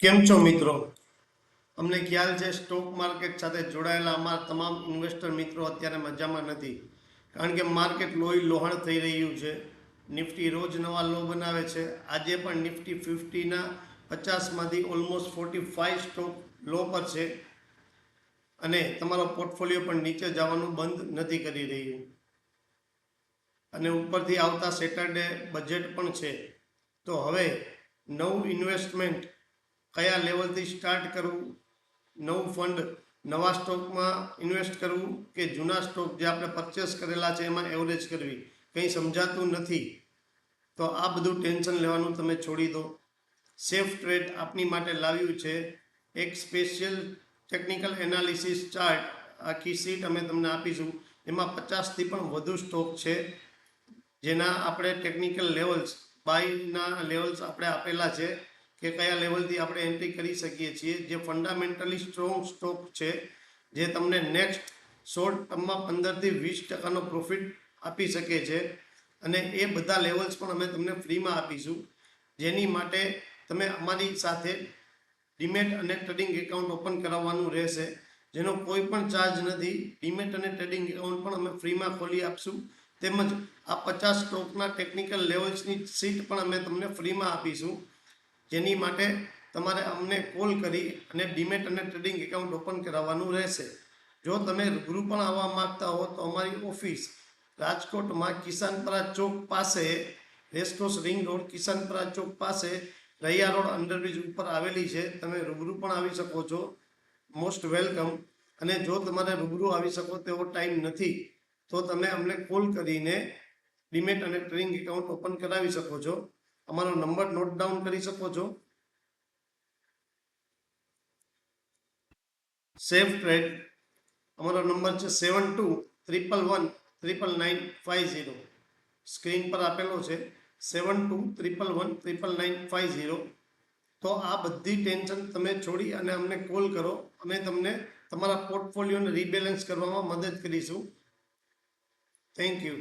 કેમ છો મિત્રો? અમને ખ્યાલ છે સ્ટોક માર્કેટ સાથે જોડાયેલા અમારા તમામ ઇન્વેસ્ટર મિત્રો અત્યારે મજામાં નથી, કારણ કે માર્કેટ લોહી લોહણ થઈ રહ્યું છે. નિફ્ટી રોજ નવા લો બનાવે છે. આજે પણ નિફ્ટી 50ના 50માંથી ઓલમોસ્ટ 45 સ્ટોક લો પર છે અને તમારો પોર્ટફોલિયો પણ નીચે જવાનું બંધ નથી કરી રહ્યું. અને ઉપરથી આવતા સેટરડે બજેટ પણ છે. તો હવે નવું ઇન્વેસ્ટમેન્ટ કયા લેવલથી સ્ટાર્ટ કરવું, નવું ફંડ નવા સ્ટોકમાં ઇન્વેસ્ટ કરવું કે જૂના સ્ટોક જે આપણે પરચેસ કરેલા છે એમાં એવરેજ કરવી, કંઈ સમજાતું નથી. તો આ બધું ટેન્શન લેવાનું તમે છોડી દો. સેફ ટ્રેડ આપની માટે લાવ્યું છે એક સ્પેશિયલ ટેકનિકલ એનાલિસિસ ચાર્ટ. આખી સીટ અમે તમને આપીશું. એમાં 50થી પણ વધુ સ્ટોક છે જેના આપણે ટેકનિકલ લેવલ્સ, બાયના લેવલ્સ આપણે આપેલા છે કે કયા લેવલથી આપણે એન્ટ્રી કરી શકીએ છીએ, જે ફંડામેન્ટલી સ્ટ્રોંગ સ્ટોક છે, જે તમને નેક્સ્ટ શોર્ટ ટર્મમાં 15થી 20% પ્રોફિટ આપી શકે છે. અને એ બધા લેવલ્સ પણ અમે તમને ફ્રીમાં આપીશું, જેની માટે તમે અમારી સાથે ડીમેટ અને ટ્રેડિંગ એકાઉન્ટ ઓપન કરાવવાનું રહેશે, જેનો કોઈ પણ ચાર્જ નથી. ડીમેટ અને ટ્રેડિંગ એકાઉન્ટ પણ અમે ફ્રીમાં ખોલી આપશું. તેમજ આ 50 સ્ટોકના ટેકનિકલ લેવલ્સની સીટ પણ અમે તમને ફ્રીમાં આપીશું, જેની માટે તમારે અમને કોલ કરી અને ડીમેટ અને ટ્રેડિંગ એકાઉન્ટ ઓપન કરાવવાનું રહેશે. જો તમે રૂબરૂ પણ આવવા માગતા હો તો અમારી ઓફિસ રાજકોટમાં કિસાનપરા ચોક પાસે, રેસકોર્સ રિંગ રોડ, કિસાનપરા ચોક પાસે રૈયા રોડ અંડરબ્રિજ ઉપર આવેલી છે. તમે રૂબરૂ પણ આવી શકો છો, મોસ્ટ વેલકમ. અને જો તમારે રૂબરૂ આવી શકો તેવો ટાઈમ નથી તો તમે અમને કોલ કરીને ડીમેટ અને ટ્રેડિંગ એકાઉન્ટ ઓપન કરાવી શકો છો. અમારો નંબર નોટ ડાઉન કરી શકો છો. સેફ ટ્રેડ અમારો નંબર છે 7211199950. સ્ક્રીન પર આપેલો છે 7211199950. તો આ બધી ટેન્શન તમે છોડી અને અમને કોલ કરો. અમે તમને તમારા પોર્ટફોલિયોને રીબેલેન્સ કરવામાં મદદ કરીશું. Thank you.